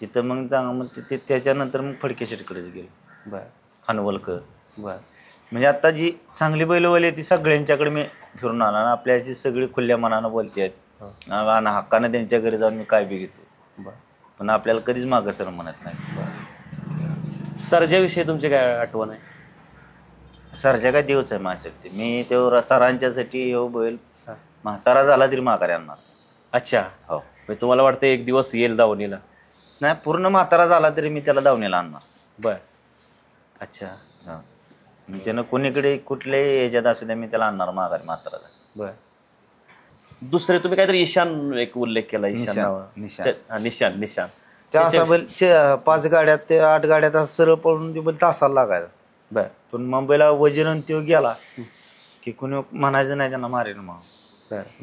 तिथं मग मग त्याच्यानंतर मग फडके शेटकडेच गेलो. खानवलकर. म्हणजे आता जी चांगली बैलवाली ती सगळ्यांच्याकडे मी फिरून आला ना, आपल्याची सगळी खुल्या मनानं बोलते आहेत आणि हक्कानं त्यांच्या घरी जाऊन मी काय बी घेतो, पण आपल्याला कधीच मागं सर म्हणत नाही. सर्जाविषयी तुमची काय आठवण आहे? सर्जा काय देवच आहे माझ्यासाठी. मी तेव्हा सरांच्यासाठी हो बैल म्हातारा झाला तरी माघारी आणणार. अच्छा. हो. तुम्हाला वाटतं एक दिवस येईल दावणीला? नाही पूर्ण म्हातारा झाला तरी मी त्याला दावणीला आणणार. बर. अच्छा. हा. मग त्यानं कोणीकडे कुठल्याही ह्याच्यात असू द्या मी त्याला आणणार माघारी म्हाताराला. बर. दुसरे तुम्ही काहीतरी ईशान एक उल्लेख केला. ईशान नाव. निशान. निशान त्या असा बैल 5 गाड्यात ते 8 गाड्यात असं सरळ पळून ते बैल तासाला लागायचा. बर. पण मुंबईला वजीरण तो गेला की कोणी म्हणायचं नाही त्यांना मारेल म्हणून.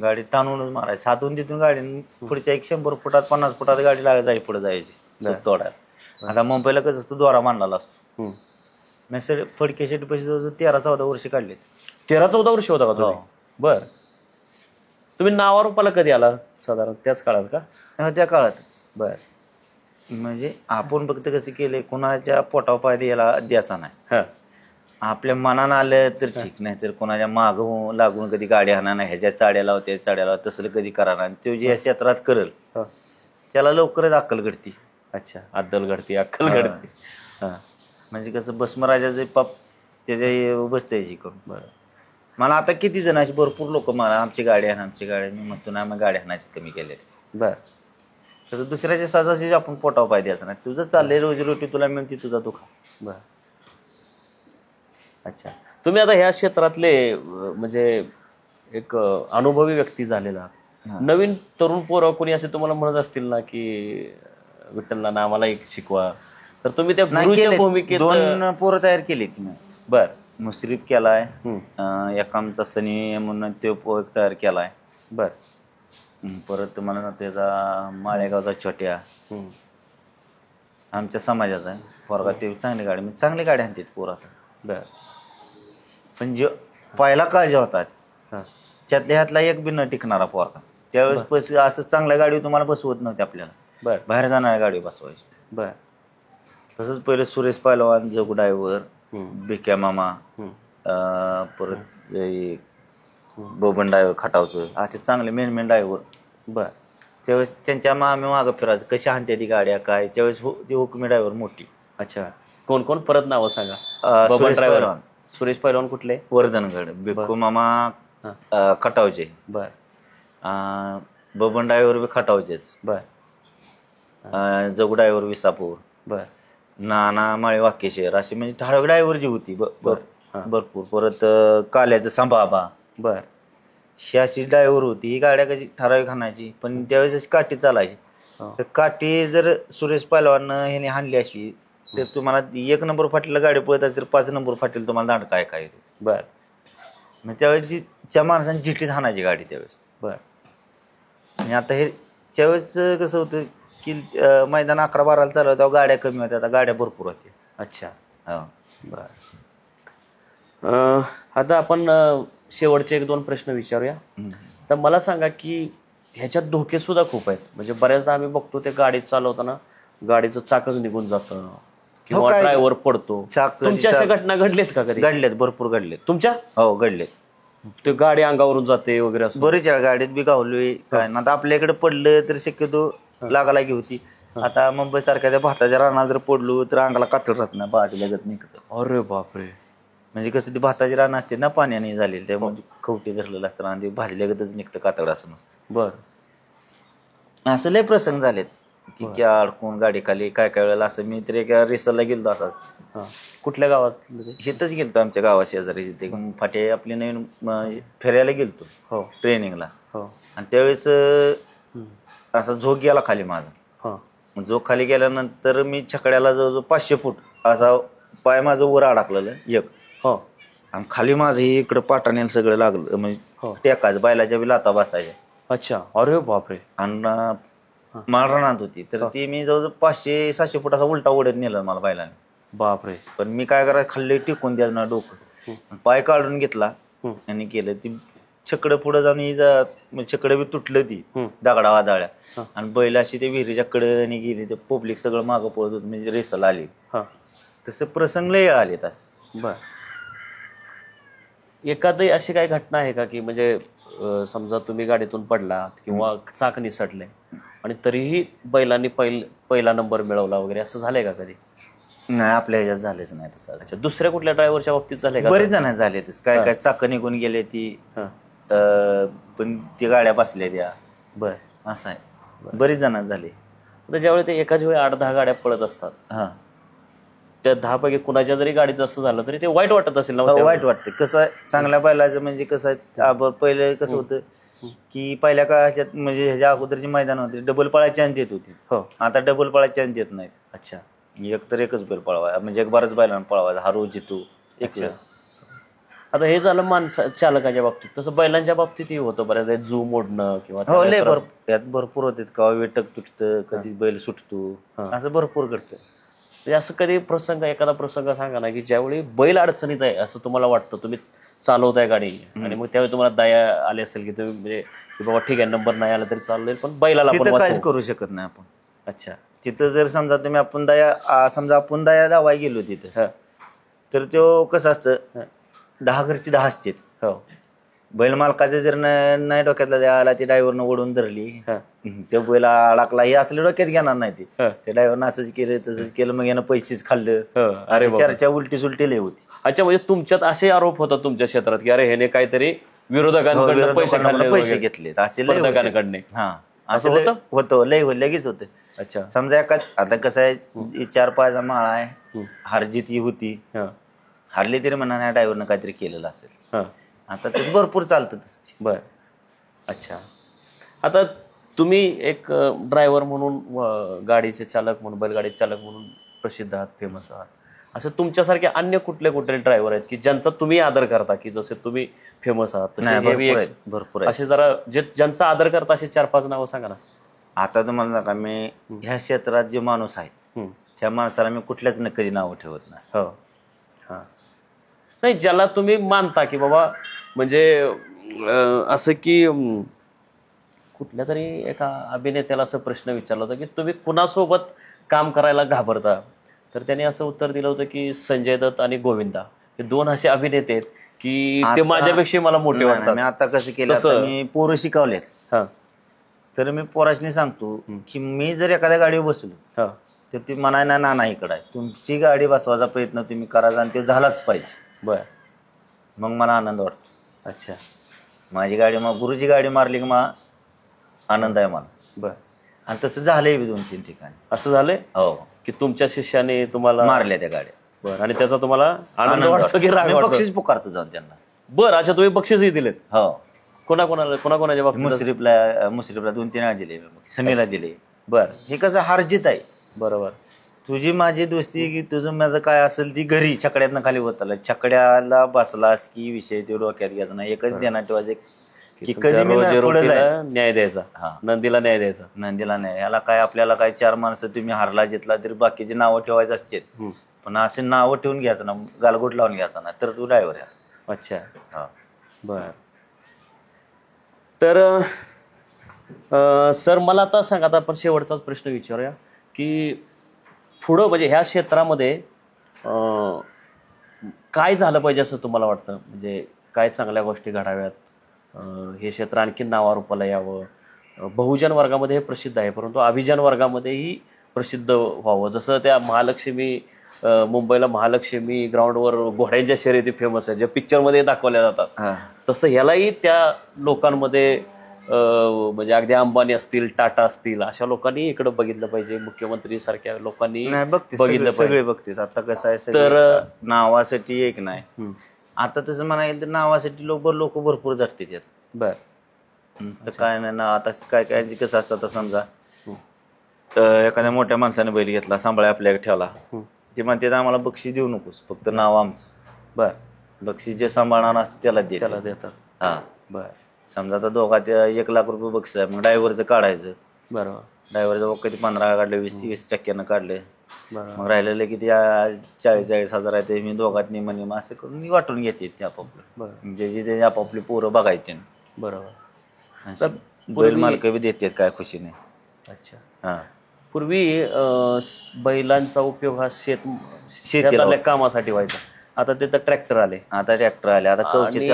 गाडी ताणूनच मारायची. साधून तिथून गाडी पुढच्या 100 फुटात 50 फुटात गाडी लागायची पुढे जायची तोडायला. आता मुंबईला कसं असतो द्वारा मांडलेला असतो. मी सर फडके शेट पैसे 13-14 वर्ष काढले. 13-14 वर्ष होता का तुम्ही? बर. तुम्ही नावारूपाला कधी आला साधारण त्याच काळात का? त्या काळातच. बर. म्हणजे आपण फक्त कसं केले कोणाच्या पोटावर पाय द्यायचा नाही. आपल्या मनानं आलं तर ठीक, नाही तर कोणाच्या माग लागून कधी गाडी आणा नाही, ह्याच्या चाड्या लावते चाड्या लावत तसलं कधी करा नाही. तो जे या क्षेत्रात करल त्याला लवकरच अक्कल घडती. अच्छा. अद्दल घडती, अक्कल घडती. म्हणजे कसं भस्मराजाचे पाप त्याच्या बसते करून. बरं. मला आता किती जण अशी भरपूर लोक मला आमची गाडी आहे आमची गाडी, मी म्हणतो ना मग गाडी आणायची कमी केले. बर. तसं दुसऱ्याच्या साजाची आपण पोटावर पाय द्यायचा नाही. तुझं चाललंय रोजीरोटी तुला मिळते तुझा तू खा. बर. अच्छा. तुम्ही आता ह्या क्षेत्रातले म्हणजे एक अनुभवी व्यक्ती झालेला, नवीन तरुण पोरं कोणी असे तुम्हाला म्हणत असतील ना की विठ्ठलला आम्हाला एक शिकवा, तर तुम्ही त्या गुरुच्या भूमिकेत 2 पोरं तयार केलीत मी. बर. मुश्रीफ केलाय, एक आमचा सनी म्हणून तो एक तयार केलाय. बर. परत तुम्हाला त्याचा माळेगावचा छोट्या आमच्या समाजाचा आहे पोरगा. ते चांगली गाडी म्हणजे चांगली गाडी आणतात पोरं आता. बर. पण जे पहिला काळ जे होतात त्यातल्या ह्यातला एक बी न टिकणारा पोरगा. त्यावेळेस पैसे असं चांगल्या गाडी तुम्हाला बसवत नव्हते आपल्याला. बर. बाहेर जाणाऱ्या गाडी बसवायची. बर. तसंच पहिले सुरेश पहिलवान, जगू ड्रायव्हर, भिक्या मामा, परत बबन ड्रायव्हर खटावचं, असे चांगले मेन ड्रायव्हर. बर. त्यावेळेस त्यांच्या आम्ही मागं फिरायचं कशी आणते ती गाड्या काय. त्यावेळेस ती हुकमी ड्रायव्हर मोठी. अच्छा. कोण कोण परत नावं सांगा. बबन ड्रायव्हर, सुरेश पहिलवान कुठले? वर्धनगड, बिक्कू मामा खटावचे. बर. बबन ड्रायव्हर बी खटावचेच. बर. जगू ड्रायव्हर विसापूर. बर. नाना माळे वाक्यशेर, अशी म्हणजे ठराविक ड्रायव्हर जी होती भरपूर. परत काल्याचं संभाबा. बर. ही अशी ड्रायव्हर होती. ही गाड्या कशी ठराविक हाणायची पण त्यावेळेस अशी काठी चालायची. तर काठी जर सुरेश पहिलवान ह्याने हाणली अशी तर तुम्हाला 1 नंबर फाटीला गाडी पळत असते तर 5 नंबर फाटीला तुम्हाला दांड काय. बर. मग त्यावेळेस त्या माणसाने जिटीत हाणायची गाडी त्यावेळेस. बर. आणि आता हे त्यावेळेस कसं होतं की मैदान 11-12 चालू होतं गाड्या कमी होत्या, आता गाड्या भरपूर होत्या. अच्छा. हो. बर. आता आपण शेवटचे 1-2 प्रश्न विचारूया. तर मला सांगा की ह्याच्यात धोके सुद्धा खूप आहेत. म्हणजे बऱ्याचदा आम्ही बघतो ते गाडी चालवताना गाडीचं चाकच निघून जातं किंवा ड्रायव्हर पडतो. तुमच्या अशा घटना घडलेत का कधी? घडलेत, भरपूर घडलेत. तुमच्या? हो घडलेत. ते गाडी अंगावरून जाते वगैरे असं बरेच गाडीत बी गावलोय काय ना. आता आपल्याकडे पडलं तर शक्यतो लागालागी होती. आता मुंबई सारख्या त्या भाताच्या रानात जर पडलो तर अंगाला कातड राहत नाही, भाजी लगत निघतं. अरे बापरे. म्हणजे कसं ती भाताची रान असते ना पाण्याने झालेली, त्यामुळे खवटी धरलेलं असतं आणि ते भाजल्यागतच निघतं, कातड असं नसतं. बर. असं लय प्रसंग झालेत की क्या अडकून गाडी खाली काय वेळेला असं. मी तर एका रिसलला गेलतो असाच. कुठल्या गावात? शेतच गेलतो आमच्या गावा शेजारी. तिथे फाटे आपली नवीन फिरायला गेलतो. हो. ट्रेनिंगला. आणि त्यावेळेस असा झोक गेला खाली माझा. झोक खाली गेल्यानंतर मी छकड्याला जवळजवळ 500 फूट असा पाय माझं वर अडकलेलं एक. आणि खाली माझं इकडं पाटाने सगळं लागलं म्हणजे टेकायचं, बैलाच्या बी लाता बसायच्या. अच्छा. अरे बापरे. आणि माळ रानात होती तर ती मी जवळजवळ 500-700 फूट असा उलटा ओढत नेलं मला बैलाने. बापरे. पण मी काय करायचं खाल्ले टिकून द्यायचं ना डोकं. पाय काढून घेतला आणि केलं ती छकडं पुढं जाऊन छकडं बी तुटलं ती दगडा वादळ्या. आणि बैल अशी ते विहिरीच्या कडेने गेली, ते पब्लिक सगळं मागं पळत होतं म्हणजे रेसल आली. तसं प्रसंग लय आले तास. बर. एखादी अशी काही घटना आहे का की म्हणजे समजा तुम्ही गाडीतून पडलात किंवा चाक निसटले आणि तरीही बैलांनी पहिला नंबर मिळवला वगैरे असं झालंय का कधी? नाही, आपल्या ह्याच्यात झालेच नाही तसं. अच्छा. दुसऱ्या कुठल्या ड्रायव्हरच्या बाबतीत झाले का? बरेच जण झाले तस. काय चाक निघून गेले ती पण ती गाड्या बसल्या त्या. बर. असं आहे. बरेच जण झाले. तर ज्यावेळी ते एकाच वेळी 8-10 गाड्या पळत असतात, हा त्या 10 पैकी कुणाच्या जरी गाडीचं असं झालं तरी ते वाईट वाटत असेल ना मग वाईट वाटतं. कसं आहे, चांगल्या बैलाचं म्हणजे कसं आहे, पहिलं कसं होतं की पहिल्या काळात म्हणजे ह्याच्या अगोदरची मैदान होते डबल पळायची चान्स देत होती. हो. आता डबल पळायची चान्स देत नाहीत. अच्छा. एकच बैल पळवा, म्हणजे बऱ्याच बैलांना पळवायचा, हारू जितू अच्छा. आता हे झालं चालकाच्या बाबतीत, तसं बैलांच्या बाबतीतही होतं बऱ्याच वेळेस झू मोडणं किंवा हो त्याला लय त्रास- यात भरपूर होते. कवा वेटक तुटतं, कधी बैल सुटतो, असं भरपूर घडतं. म्हणजे असं कधी प्रसंग, एखादा प्रसंग सांगा ना की ज्यावेळी बैल अडचणीत आहे असं तुम्हाला वाटतं, तुम्ही चालवताय गाडी आणि मग त्यावेळी तुम्हाला दया आली असेल की तुम्ही म्हणजे की बाबा ठीक आहे नंबर नाही आला तरी चालेल पण बैलाला आपण तिथं काहीच वाचवू. करू शकत नाही आपण. अच्छा. तिथं जर समजा तुम्ही समजा आपण दया दावाय गेलो तिथं, हा. तर तो कसं असतं, 10 घरची 10 असते. हो. बैल मालकाचं जर नाही डोक्यातला द्यायला, ती ड्रायव्हरनं ओढून धरली, हा. त्या बैला अडकला, हे असले डोक्यात घेणार नाही ते. हा. त्या ड्रायव्हरनं असंच केलं तसंच केलं, मग यानं पैसेच खाल्लं. हो. अरे बाबा. चर्चा उलटी सुलटी लय होती. अच्छा, म्हणजे तुमच्यात असे आरोप होतात तुमच्या क्षेत्रात की अरे ह्याने काहीतरी विरोधकांकडनं पैसे खाल्ले पैसे वगैरे, घेतलेत असे लय होते. स्पर्धकांकडनं. हा असं असं होतं? होतं, लय लगेच होतं. अच्छा. समजा आता कसं आहे, 4-5 माळा आहे, हारजीत ही होती, हा. हारली तरी म्हणा नाही ड्रायव्हरनं काहीतरी केलेलं असेल. हा. आता ते भरपूर चालतं तसं. बर. अच्छा. आता तुम्ही एक ड्रायव्हर म्हणून, गाडीचे चालक म्हणून, बैलगाडी चालक म्हणून प्रसिद्ध आहात, फेमस आहात. असं तुमच्यासारखे अन्य कुठले कुठले ड्रायव्हर आहेत की ज्यांचा तुम्ही आदर करता, की जसे तुम्ही फेमस आहात तसे हे बी भरपूर आहे. असे जरा ज्यांचा आदर करता असे 4-5 नावं सांगा ना. आता तुम्हाला सांगा, मी ह्या क्षेत्रात जे माणूस आहे त्या माणसाला मी कुठल्याच कधी नावं ठेवत नाही. हो. हां. नाही, ज्याला तुम्ही मानता की बाबा म्हणजे असं की कुठल्या तरी एका अभिनेत्याला असं प्रश्न विचारला होता की तुम्ही कुणासोबत काम करायला घाबरता, तर त्याने असं उत्तर दिलं होतं की संजय दत्त आणि गोविंदा हे 2 असे अभिनेते आहेत की ते माझ्यापेक्षा मला मोठे वाटतात. मी आता कसं केलं, आता मी पोरं शिकवलेत, हां. तर मी पोराशनी सांगतो की मी जर एखाद्या गाडीवर बसलो हां. तर ती म्हणाय ना इकडं आहे, तुमची गाडी बसवायचा प्रयत्न तुम्ही करायचा आणि ते झालाच पाहिजे. बर. मग मला आनंद वाटतो. अच्छा. माझी गाडी, मग गुरुची गाडी मारली की मग आनंद आहे मला. बर. आणि तसं झालंय 2-3 ठिकाणी. असं झालंय हो, की तुमच्या शिष्याने तुम्हाला मारल्या त्या गाड्या. बर, आणि त्याचा तुम्हाला आनंद वाटतो की राग मी वाटतो? बक्षीस पुकारतो जाऊन त्यांना. बर. अच्छा, तुम्ही बक्षीसही दिलेत? हो, कोणाकोणाच्या बाबतीत? मुश्रीफला 2-3 वेळा दिले, समीला दिले. बर. हे कसं हारजीत आहे. बरोबर. तुझी माझी दोस्ती की तुझं माझं काय असेल ती घरी छकड्यातनं खाली होताला, छकड्याला बसलास की विषय ते डोक्यात घ्यायचा नाही. एकच ध्यानात ठेवायचं की कधी मी पुढे रोजीरोटीला जाईल, न्याय द्यायचा, हा. नंदीला न्याय द्यायचा. नंदीला नाही. याला काय, आपल्याला काय 4 माणसं तुम्ही हारला जितला तरी बाकीची नावं ठेवायचं असते, पण असे नावं ठेवून घ्यायचं ना, गालगोट लावून घ्यायचा ना, तर तू ड्रायव्हर आहे. अच्छा. हा. बर. तर सर मला आता सांगा, आता आपण शेवटचाच प्रश्न विचारूया की पुढं म्हणजे ह्या क्षेत्रामध्ये काय झालं पाहिजे असं तुम्हाला वाटतं, म्हणजे काय चांगल्या गोष्टी घडाव्यात, हे क्षेत्र आणखी नावारूपाला यावं. बहुजन वर्गामध्ये हे प्रसिद्ध आहे, परंतु अभिजन वर्गामध्येही प्रसिद्ध व्हावं. जसं त्या महालक्ष्मी, मुंबईला महालक्ष्मी ग्राउंडवर घोड्यांच्या शर्यती फेमस आहे, ज्या पिक्चरमध्ये दाखवल्या जातात, तसं ह्यालाही त्या लोकांमध्ये म्हणजे अगदी अंबानी असतील, टाटा असतील, अशा लोकांनी इकडे बघितलं पाहिजे. मुख्यमंत्री सारख्या लोकांनी बघितलं सगळे पाहिजे. बघतात. आता कसं आहे, तर नावासाठी एक नाही, आता तसं म्हणायला तर नावासाठी लोक भरपूर जातात यात. बर. तर काय नाही ना, आता काय कसं असतं, आता समजा एखाद्या मोठ्या माणसाने बैल घेतला, सांभाळा आपल्याकडे ठेवला, ते म्हणते आम्हाला बक्षीस देऊ नकोस, फक्त नाव आमचं. बर. बक्षीस जे सांभाळणार असतं त्याला देतात. हा. बर. समजा आता दोघात 1 लाख रुपये बक्षीस आहे, मग ड्रायव्हरचं काढायचं. बरोबर. ड्रायव्हरचं कधी 15 काढले, 20% काढले, बरोबर. मग राहिलेलं किती 40,000 आहे, ते मी दोघात निम असं करून मी वाटून घेते ते आपापलं. बरं. म्हणजे ते आपापली पोरं बघायचे. बरोबर. बैल मालक बी देतात काय खुशीने. अच्छा. हा. पूर्वी बैलांचा उपयोग हा शेतातल्या कामासाठी व्हायचा. आता ते तर ट्रॅक्टर आले, आता ट्रॅक्टर आले, आता कवचित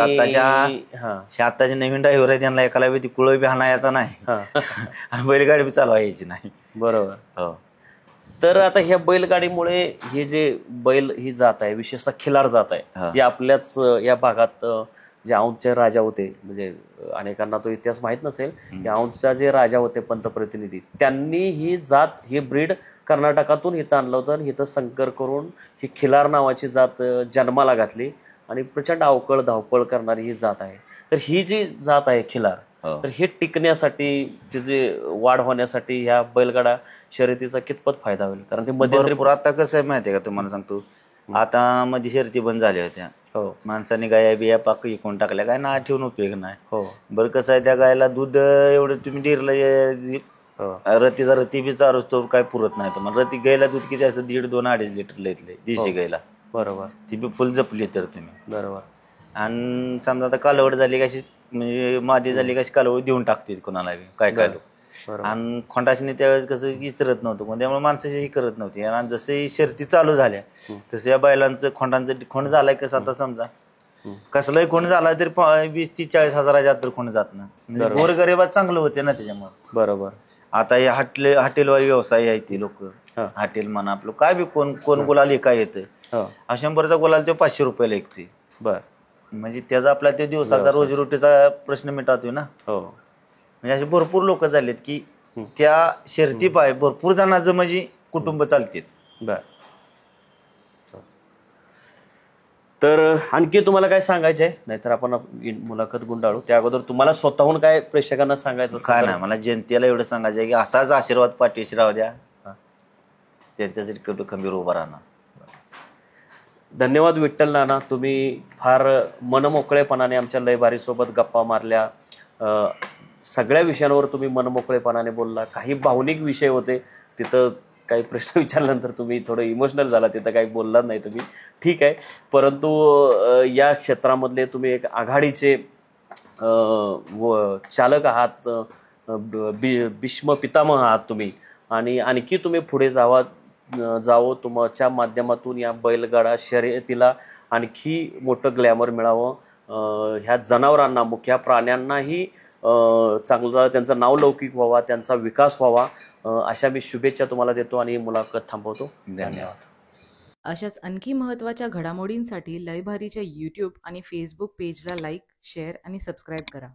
आताचे नवीन ड्रायव्हर आहे, त्यांना एकाला बी कुळ बी हाणायचा नाही आणि बैलगाडी बी चालवायची नाही. बरोबर. हो. तर आता ह्या बैलगाडीमुळे हे जे बैल ही जात आहे, विशेषतः खिलार जात आहे, हे आपल्याच या भागात जे औंधचे राजा होते, म्हणजे अनेकांना तो इतिहास माहीत नसेल की औंधचा जे राजा होते पंतप्रतिनिधी, त्यांनी ही जात, ही ब्रीड कर्नाटकातून इथं आणलं होतं आणि इथं संकर करून ही खिलार नावाची जात जन्माला घातली आणि प्रचंड अवकळ धावपळ करणारी ही जात आहे. तर ही जी जात आहे खिलार, तर हे टिकण्यासाठी, तिची वाढ होण्यासाठी ह्या बैलगाडा शर्यतीचा कितपत फायदा होईल? कारण ते मध्यंतरी भरपूर आता कसं आहे माहिती आहे का तुम्हाला सांगतो, आता मध्ये शर्ती बंद झाल्या होत्या. हो माणसाने गाया बिया पाक विकून टाकल्या, काय ना ठेवून उपयोग नाही. हो बरं कसं आहे, त्या गायला दूध एवढं तुम्ही डेअरीला हो रतीचा रती बी चारूच तो काय पुरत नाही तुम्हाला. रती गायला दूध किती असतं, 1.5, 2, 2.5 लिटर येतले देशी गायला. बरोबर ती बी फुल जपली तर तुम्ही. बरोबर आणि समजा आता कालवड झाली कशी, म्हणजे मादी झाली कशी कालवड देऊन टाकते कोणाला बी काय काय लोक. बरोबर आणि खोंडाशनी त्यावेळेस कसं विचारत नव्हतं पण, त्यामुळे माणसाची ही करत नव्हती. आणि जसे शर्ती चालू झाल्या तसं या बैलांचं खोंडांचं खोंड झालाय कसं, आता समजा कसलाही खोंड झाला तरी 20-30-40 हजाराच्या तर खोंड जात ना. गोरगरिबात चांगलं होते ना त्याच्यामुळे. बरोबर. आता हे हॉटेलवाले व्यवसाय आहे, ती लोक हॉटेल म्हणा आपलं काय बी कोण गुलाल काय येतं, 100चा गुलाल तो 500 रुपयाला ऐकते. बर, म्हणजे त्याचा आपला ते दिवसाचा रोजीरोटीचा प्रश्न मिटवतोय ना. हो, म्हणजे असे भरपूर लोक झालेत की त्या शर्ती पाय भरपूर जणांचं म्हणजे कुटुंब चालतात. बर. तर आणखी तुम्हाला काय सांगायचं आहे? नाहीतर आपण मुलाखत गुंडाळू. त्या अगोदर तुम्हाला स्वतःहून काय प्रेक्षकांना सांगायचं? काय नाही, मला जनतेला एवढं सांगायचं आहे की असाच आशीर्वाद पाठीशी राहू द्या, त्यांच्यासाठी कधी खंबीर उभा राहणार. धन्यवाद विठ्ठल नाना, तुम्ही फार मनमोकळेपणाने आमच्या लय भारी सोबत गप्पा मारल्या. सगळ्या विषयांवर तुम्ही मनमोकळेपणाने बोलला. काही भावनिक विषय होते, तिथं काही प्रश्न विचारल्यानंतर तुम्ही थोडं इमोशनल झाला, तिथं काही बोललात नाही तुम्ही, ठीक आहे. परंतु या क्षेत्रामधले तुम्ही एक आघाडीचे चालक आहात, भीष्म पितामह आहात तुम्ही. आणि आणखी तुम्ही पुढे जावं, तुमच्या माध्यमातून या बैलगाडा शर्यतीला आणखी मोठं ग्लॅमर मिळावं, ह्या जनावरांना, मुख्या प्राण्यांनाही चांगलं त्यांचं नाव लौकिक व्हावा, त्यांचा विकास व्हावा, अशा मी शुभेच्छा तुम्हाला देतो आणि मुलाखत थांबवतो. धन्यवाद. अशाच आणखी महत्त्वाच्या घडामोडींसाठी लयभारीच्या यूट्यूब आणि फेसबुक पेजला लाईक, शेअर आणि सबस्क्राईब करा.